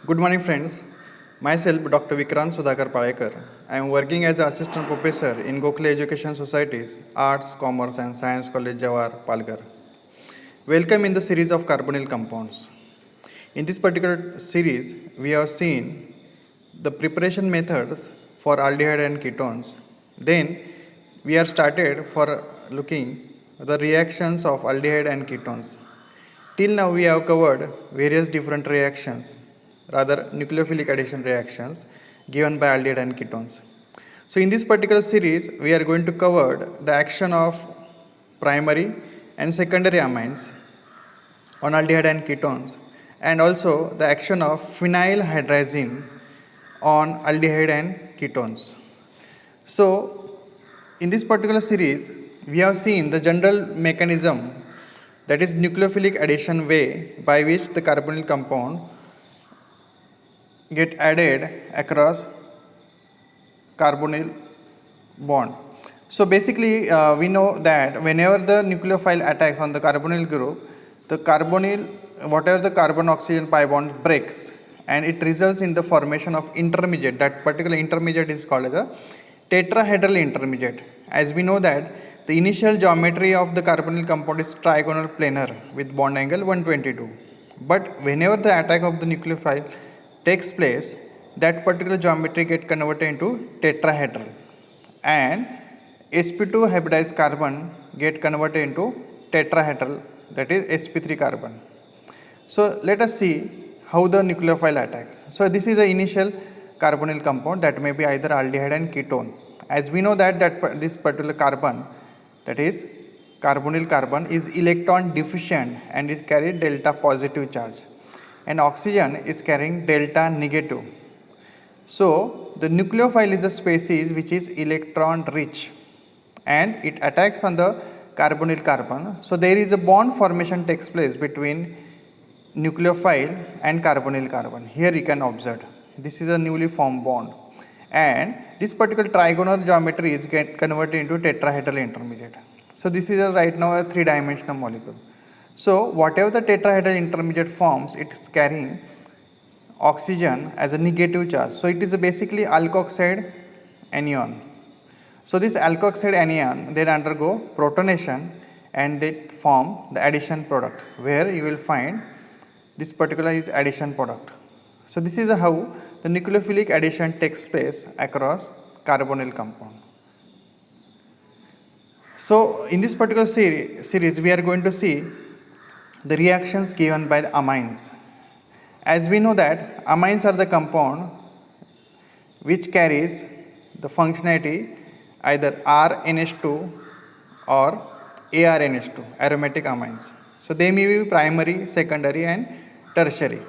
Good morning, friends. Myself, Dr. Vikrant Sudhakar Palekar. I am working as an assistant professor in Gokhale Education Society's Arts, Commerce and Science College, Jawar, Palghar. Welcome in the series of carbonyl compounds. In this particular series, we have seen the preparation methods for aldehyde and ketones. Then, we are started for looking the reactions of aldehyde and ketones. Till now, we have covered various different reactions, rather nucleophilic addition reactions given by aldehyde and ketones. So, in this particular series, we are going to cover the action of primary and secondary amines on aldehyde and ketones, and also the action of phenylhydrazine on aldehyde and ketones. So, in this particular series, we have seen the general mechanism, that is nucleophilic addition way by which the carbonyl compound get added across carbonyl bond. So basically we know that whenever the nucleophile attacks on the carbonyl group, the carbonyl, whatever the carbon oxygen pi bond breaks, and it results in the formation of intermediate. That particular intermediate is called as a tetrahedral intermediate. As we know that the initial geometry of the carbonyl compound is trigonal planar with bond angle 122. But whenever the attack of the nucleophile takes place, that particular geometry get converted into tetrahedral, and sp2 hybridized carbon get converted into tetrahedral, that is sp3 carbon. So let us see how the nucleophile attacks. So this is the initial carbonyl compound that may be either aldehyde and ketone. As we know that this particular carbon, that is carbonyl carbon, is electron deficient and is carried delta positive charge, and oxygen is carrying delta negative. So the nucleophile is a species which is electron rich and it attacks on the carbonyl carbon. So there is a bond formation takes place between nucleophile and carbonyl carbon. Here you can observe this is a newly formed bond, and this particular trigonal geometry is get converted into tetrahedral intermediate. So this is right now a three-dimensional molecule. So whatever the tetrahedral intermediate forms, it is carrying oxygen as a negative charge. So it is a basically alkoxide anion. So this alkoxide anion then undergo protonation and they form the addition product, where you will find this particular is addition product. So this is how the nucleophilic addition takes place across carbonyl compound. So in this particular series we are going to see the reactions given by the amines. As we know that amines are the compound which carries the functionality either RNH2 or ARNH2, aromatic amines. So they may be primary, secondary and tertiary.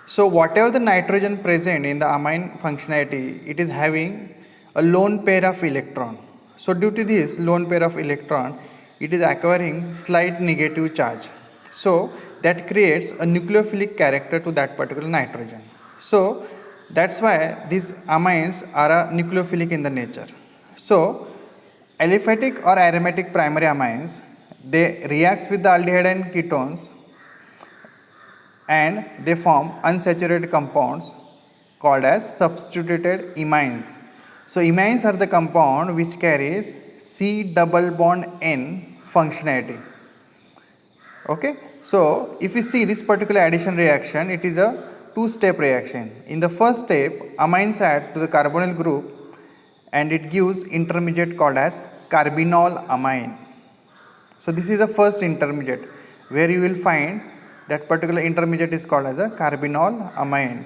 So whatever the nitrogen present in the amine functionality, it is having a lone pair of electron. So due to this lone pair of electron, it is acquiring slight negative charge. So that creates a nucleophilic character to that particular nitrogen. So that's why these amines are nucleophilic in the nature. So aliphatic or aromatic primary amines, they react with the aldehyde and ketones and they form unsaturated compounds called as substituted imines. So imines are the compound which carries C double bond N functionality. Okay, so if you see this particular addition reaction, it is a two-step reaction. In the first step, amines add to the carbonyl group and it gives intermediate called as carbinol amine. So this is the first intermediate where you will find that particular intermediate is called as a carbinol amine.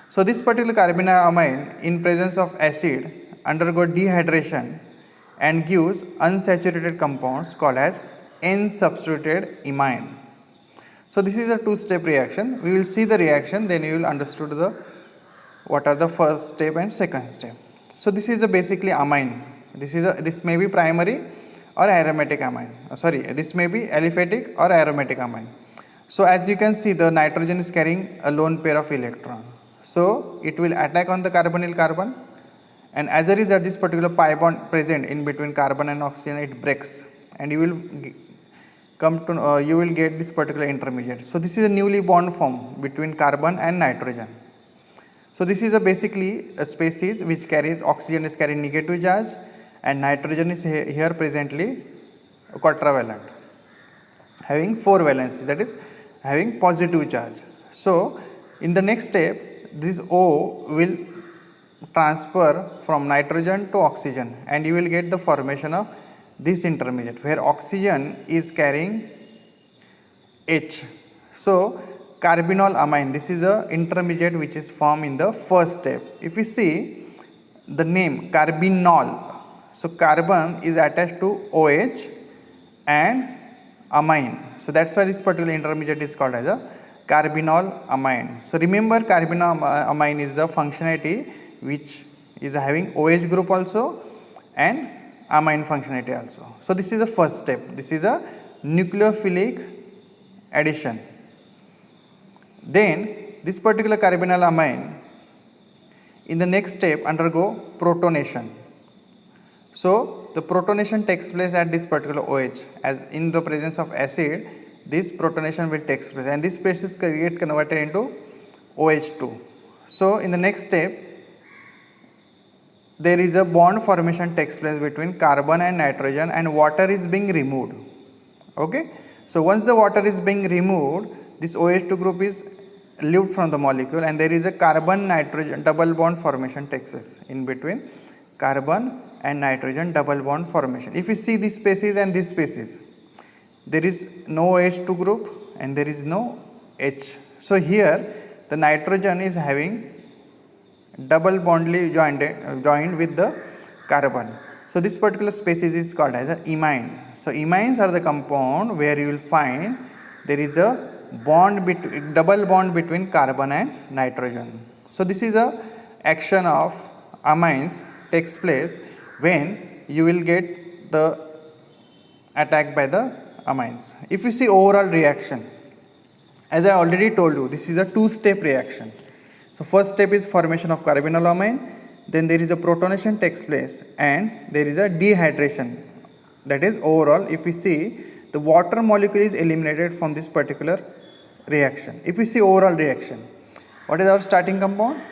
So this particular carbinol amine in presence of acid undergo dehydration and gives unsaturated compounds called as N-substituted imine. So this is a two-step reaction. We will see the reaction, then you will understood what are the first step and second step. So this is a basically amine. This may be primary or aromatic amine. This may be aliphatic or aromatic amine. So as you can see, the nitrogen is carrying a lone pair of electron. So it will attack on the carbonyl carbon, and as a result this particular pi bond present in between carbon and oxygen, it breaks and you will get this particular intermediate. So this is a newly bond formed between carbon and nitrogen. So this is basically a species which carries oxygen is carrying negative charge and nitrogen is here presently quadrivalent, having 4 valency, that is having positive charge. So in the next step this O will transfer from nitrogen to oxygen and you will get the formation of this intermediate where oxygen is carrying H. So carbinol amine, this is the intermediate which is formed in the first step. If we see the name carbinol, so carbon is attached to OH and amine. So that's why this particular intermediate is called as a carbinol amine. So remember, carbinol amine is the functionality which is having OH group also and amine functionality also. So this is the first step. This is a nucleophilic addition. Then this particular carbinol amine in the next step undergo protonation. So the protonation takes place at this particular OH, as in the presence of acid this protonation will take place and this species get converted into OH2. So in the next step there is a bond formation takes place between carbon and nitrogen and water is being removed. Okay. So once the water is being removed, this OH2 group is removed from the molecule and there is a carbon nitrogen double bond formation takes place in between carbon and nitrogen double bond formation. If you see this species and this species, there is no OH2 group and there is no H. So here the nitrogen is having double bondly joined with the carbon. So this particular species is called as a imine. So imines are the compound where you will find there is a double bond between carbon and nitrogen. So this is a action of amines takes place when you will get the attack by the amines. If you see overall reaction, as I already told you, this is a two-step reaction. So first step is formation of carbinol amine, then there is a protonation takes place and there is a dehydration. That is overall, if we see, the water molecule is eliminated from this particular reaction. If we see overall reaction, what is our starting compound?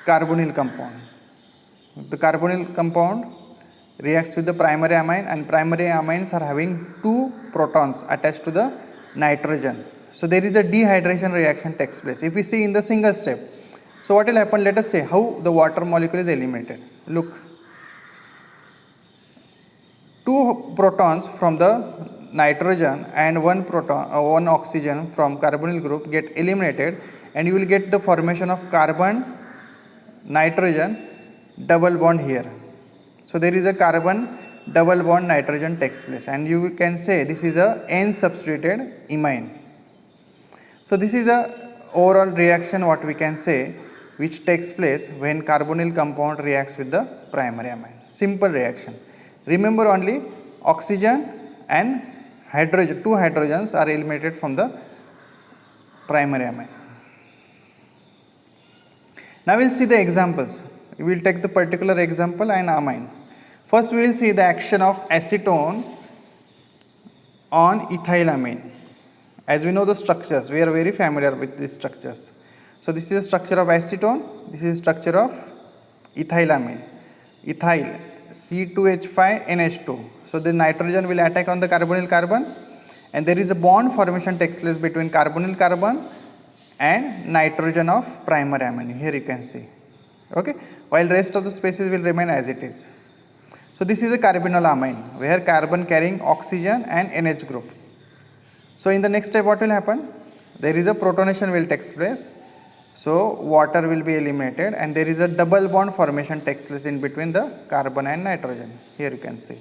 Carbonyl compound. The carbonyl compound reacts with the primary amine and primary amines are having 2 protons attached to the nitrogen. So there is a dehydration reaction takes place. If we see in the single step, so what will happen? Let us say how the water molecule is eliminated. Look, 2 protons from the nitrogen and 1 oxygen from carbonyl group get eliminated and you will get the formation of carbon nitrogen double bond here. So there is a carbon double bond nitrogen takes place and you can say this is a N substituted imine. So this is a overall reaction what we can say which takes place when carbonyl compound reacts with the primary amine. Simple reaction. Remember only oxygen and hydrogen, 2 hydrogens are eliminated from the primary amine. Now we will see the examples. We will take the particular example and amine. First we will see the action of acetone on ethylamine. As we know the structures, we are very familiar with these structures. So this is the structure of acetone, this is the structure of ethylamine. Ethyl, C2H5NH2. So the nitrogen will attack on the carbonyl carbon and there is a bond formation takes place between carbonyl carbon and nitrogen of primary amine. Here you can see. Okay, while rest of the species will remain as it is. So this is a carbinol amine where carbon carrying oxygen and NH group. So in the next step what will happen? There is a protonation will take place. So water will be eliminated and there is a double bond formation takes place in between the carbon and nitrogen. Here you can see.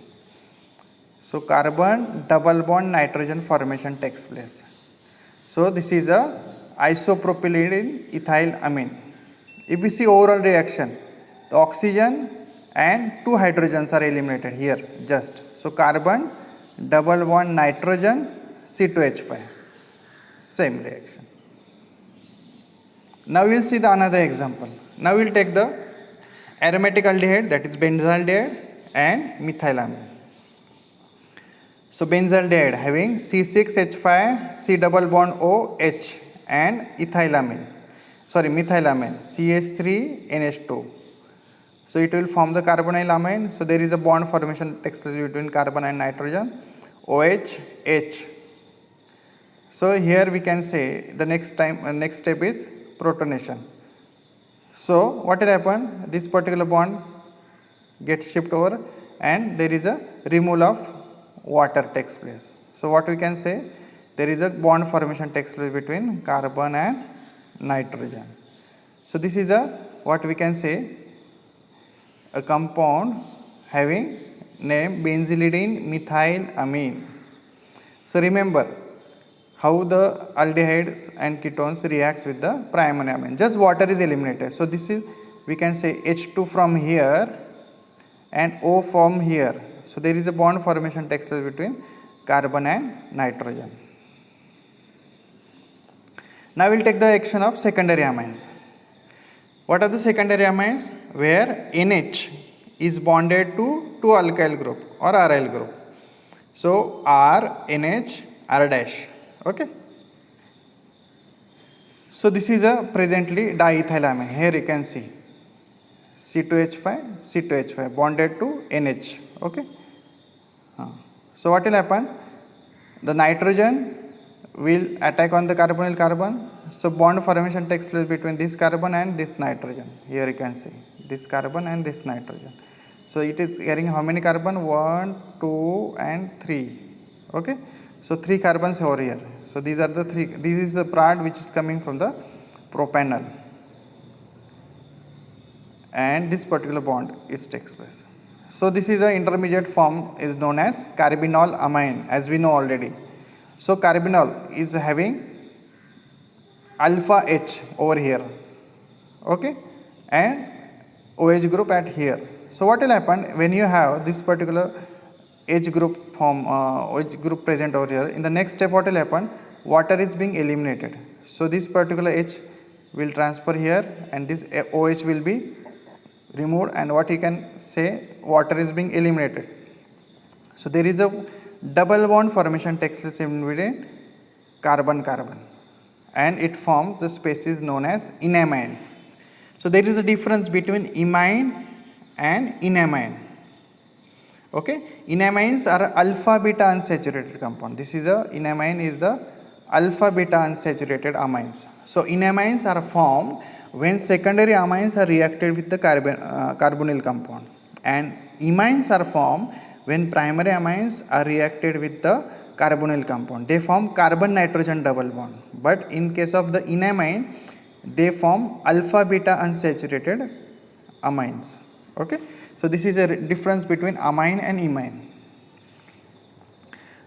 So carbon double bond nitrogen formation takes place. So this is a isopropyl ethylamine. If we see overall reaction, the oxygen and 2 hydrogens are eliminated here just. So carbon double bond nitrogen C2H5, same reaction. Now we will see the another example. Now we will take the aromatic aldehyde, that is benzaldehyde and methylamine. So benzaldehyde having C6H5 C double bond OH and ethylamine. methylamine, CH3NH2. So it will form the carbonyl amine. So there is a bond formation takes place between carbon and nitrogen, OH. So here we can say the next step is protonation. So what will happen? This particular bond gets shipped over and there is a removal of water takes place. So what we can say, there is a bond formation takes place between carbon and nitrogen. So this is a what we can say a compound having name benzylidene methylamine. So remember how the aldehydes and ketones reacts with the primary amine. Just water is eliminated. So this is we can say H2 from here and O from here. So there is a bond formation takes place between carbon and nitrogen. Now we will take the action of secondary amines. What are the secondary amines? Where NH is bonded to two alkyl group or aryl group. So R, NH, R dash. Okay. So this is a presently diethylamine. Here you can see C2H5 bonded to NH. Okay. So what will happen? The nitrogen will attack on the carbonyl carbon. So bond formation takes place between this carbon and this nitrogen. Here you can see this carbon and this nitrogen. So it is carrying how many carbon? 1, 2 and 3. Okay. So 3 carbons over here. So these are the 3. This is the part which is coming from the propanol. And this particular bond is takes place. So this is the intermediate form is known as carbinol amine, as we know already. So carbinol is having alpha H over here, okay, and OH group at here. So what will happen when you have this particular H group form, OH group present over here? In the next step, what will happen? Water is being eliminated. So this particular H will transfer here, and this OH will be removed, and what you can say, water is being eliminated. So there is a double bond formation takes place between carbon and it forms the species known as enamine. So there is a difference between imine and enamine. Okay, enamines are alpha beta unsaturated compound. This is a enamine is the alpha beta unsaturated amines. So enamines are formed when secondary amines are reacted with the carbonyl compound, and imines are formed when primary amines are reacted with the carbonyl compound. They form carbon nitrogen double bond, but in case of the enamine they form alpha beta unsaturated amines. Okay, so this is a difference between amine and imine.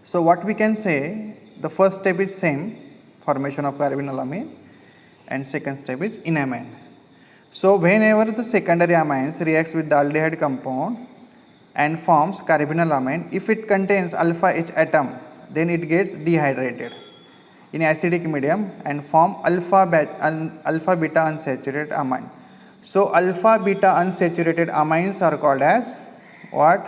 So what we can say, the first step is same, formation of carbonyl amine, and second step is enamine. So whenever the secondary amines reacts with the aldehyde compound and forms carbonyl amine, if it contains alpha H atom, then it gets dehydrated in acidic medium and form alpha beta unsaturated amine. So alpha beta unsaturated amines are called as what?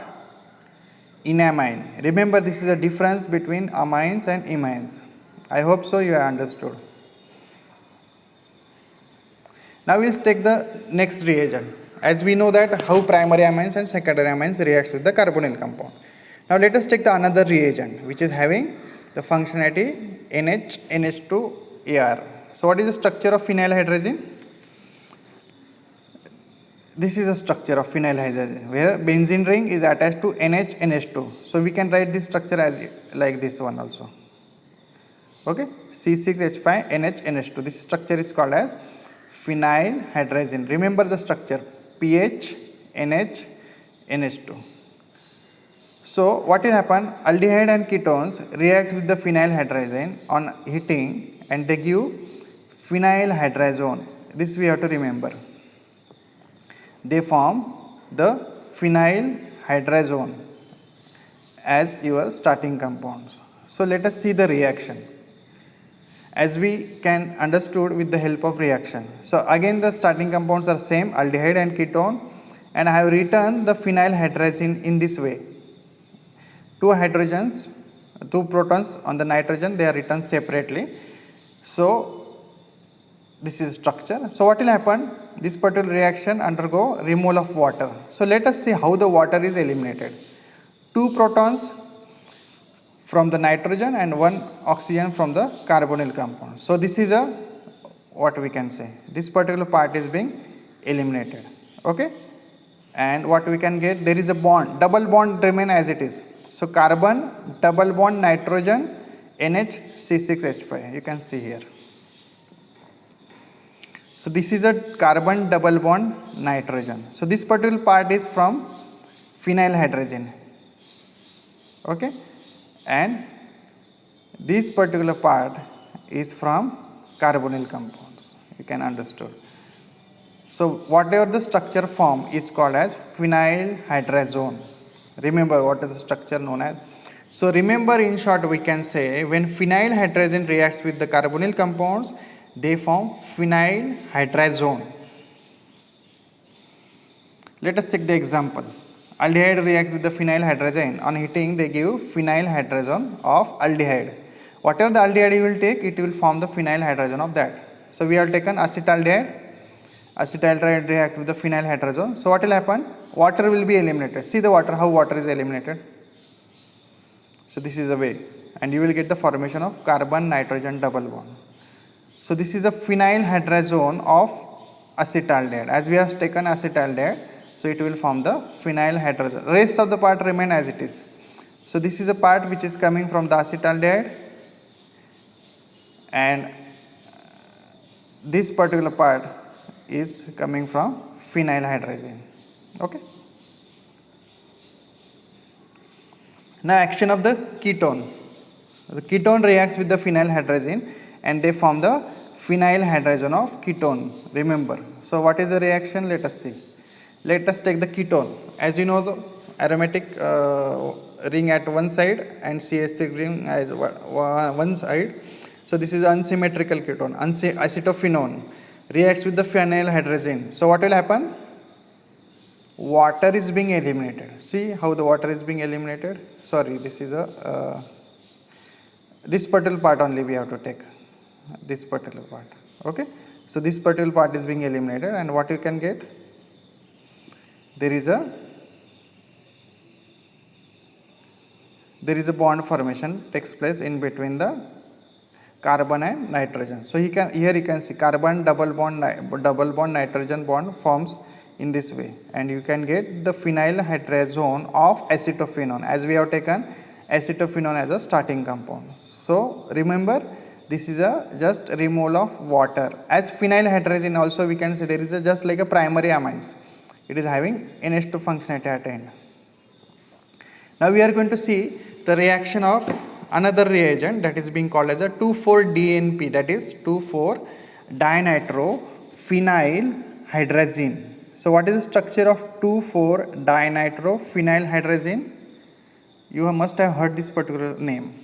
Enamine. Remember, this is a difference between amines and imines. I hope so you have understood. Now we will take the next reagent, as we know that how primary amines and secondary amines reacts with the carbonyl compound. Now let us take the another reagent which is having the functionality NH2AR. So what is the structure of phenylhydrazine? This is a structure of phenylhydrazine where benzene ring is attached to NH2. So we can write this structure as like this one also. Okay, C6H5NH2. This structure is called as phenylhydrazine. Remember the structure, PH, NH, NH2. So what will happen? Aldehyde and ketones react with the phenylhydrazine on heating and they give phenylhydrazone. This we have to remember. They form the phenylhydrazone as your starting compounds. So let us see the reaction, as we can understood with the help of reaction. So again the starting compounds are same, aldehyde and ketone, and I have written the phenylhydrazine in this way. Two protons on the nitrogen, they are written separately. So This is structure. So what will happen? This particular reaction undergo removal of water. So let us see how the water is eliminated. 2 protons from the nitrogen and 1 oxygen from the carbonyl compound. So this is a, what we can say, this particular part is being eliminated. Okay, and what we can get, there is a bond, double bond remain as it is. So carbon double bond nitrogen NHC6H5, you can see here. So this is a carbon double bond nitrogen. So this particular part is from phenyl hydrogen. Okay, and this particular part is from carbonyl compounds, you can understand. So whatever the structure form is called as phenyl hydrazone. Remember what is the structure known as. So remember, in short we can say, when phenyl hydrazine reacts with the carbonyl compounds, they form phenyl hydrazone. Let us take the example. Aldehyde reacts with the phenyl hydrazine. On heating, they give phenyl hydrazone of aldehyde. Whatever the aldehyde you will take, it will form the phenyl hydrazone of that. So we have taken acetaldehyde. Acetaldehyde react with the phenyl hydrazone. So what will happen? Water will be eliminated. See the water, how water is eliminated. So this is the way, and you will get the formation of carbon nitrogen double bond. So this is a phenyl hydrazone of acetaldehyde. As we have taken acetaldehyde, so it will form the phenyl hydrazone. Rest of the part remain as it is. So this is a part which is coming from the acetaldehyde, and this particular part is coming from phenyl hydrazine. Okay. Now action of the ketone. The ketone reacts with the phenyl hydrazine and they form the phenyl hydrazone of ketone. Remember. So what is the reaction? Let us see. Let us take the ketone. As you know, the aromatic ring at one side and CH3 ring as one side. So this is unsymmetrical ketone. Acetophenone reacts with the phenyl hydrazine. So what will happen? Water is being eliminated. See how the water is being eliminated. Sorry, this is a this particular part only we have to take. This particular part. Okay. So this particular part is being eliminated, and what you can get? There is a bond formation takes place in between the carbon and nitrogen. So here you can see carbon double bond nitrogen bond forms in this way, and you can get the phenyl hydrazone of acetophenone, as we have taken acetophenone as a starting compound. So remember, this is a just removal of water. As phenyl hydrazine also we can say there is a just like a primary amines. It is having NH2 functionality at end. Now we are going to see the reaction of another reagent that is being called as a 2,4-DNP, that is 2,4-dinitrophenylhydrazine. So what is the structure of 2,4-dinitrophenylhydrazine? You must have heard this particular name.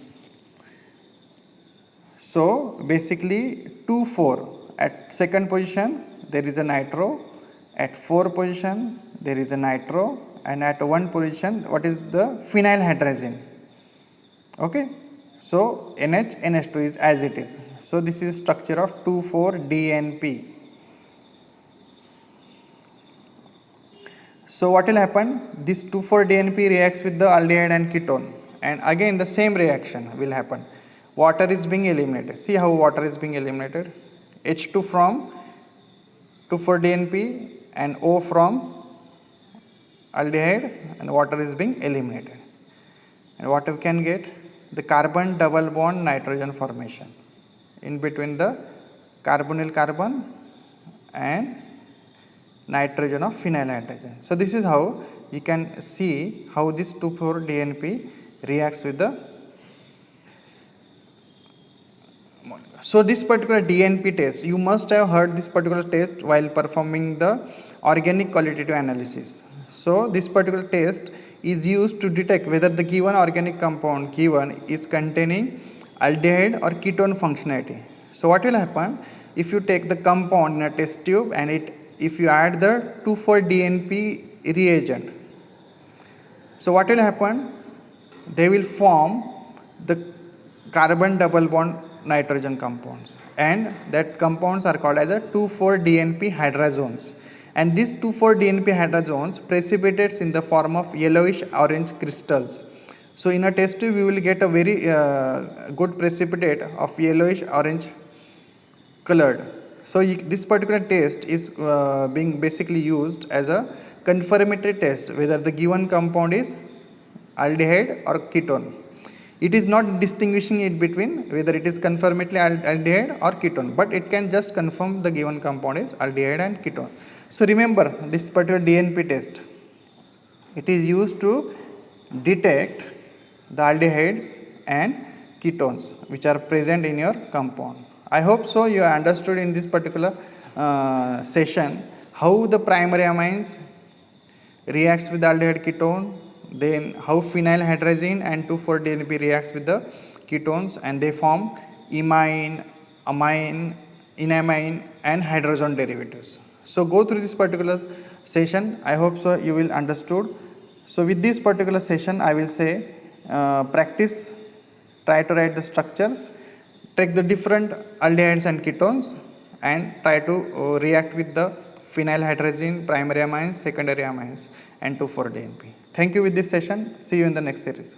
So basically 2,4, at second position there is a nitro, at 4 position there is a nitro, and at 1 position what is the phenylhydrazine. Okay, so NH2 is as it is. So this is structure of 2,4-DNP. So what will happen? This 2,4-DNP reacts with the aldehyde and ketone, and again the same reaction will happen. Water is being eliminated. See how water is being eliminated. H2 from 2,4-DNP and O from aldehyde, and water is being eliminated. And what we can get? The carbon double bond nitrogen formation in between the carbonyl carbon and nitrogen of phenyl hydrazine. So this is how you can see how this 2,4-DNP reacts with the. So this particular DNP test, you must have heard this particular test while performing the organic qualitative analysis. So this particular test is used to detect whether the given organic compound given is containing aldehyde or ketone functionality. So what will happen if you take the compound in a test tube and if you add the 2,4-DNP reagent? So what will happen? They will form the carbon double bond nitrogen compounds, and that compounds are called as a 2,4-DNP hydrazones, and these 2,4-DNP hydrazones precipitates in the form of yellowish orange crystals. So in a test tube we will get a very good precipitate of yellowish orange colored. So this particular test is being basically used as a confirmatory test whether the given compound is aldehyde or ketone. It is not distinguishing it between whether it is confirmatory aldehyde or ketone, but it can just confirm the given compound is aldehyde and ketone. So remember this particular DNP test, it is used to detect the aldehydes and ketones which are present in your compound. I hope so you understood in this particular session how the primary amines reacts with the aldehyde ketone, then how phenylhydrazine and 2,4-DNP reacts with the ketones and they form imine, amine, enamine and hydrazone derivatives. So go through this particular session. I hope so you will understood. So with this particular session I will say practice, try to write the structures, take the different aldehydes and ketones and try to react with the phenylhydrazine, primary amines, secondary amines and 2,4-DNP. Thank you with this session. See you in the next series.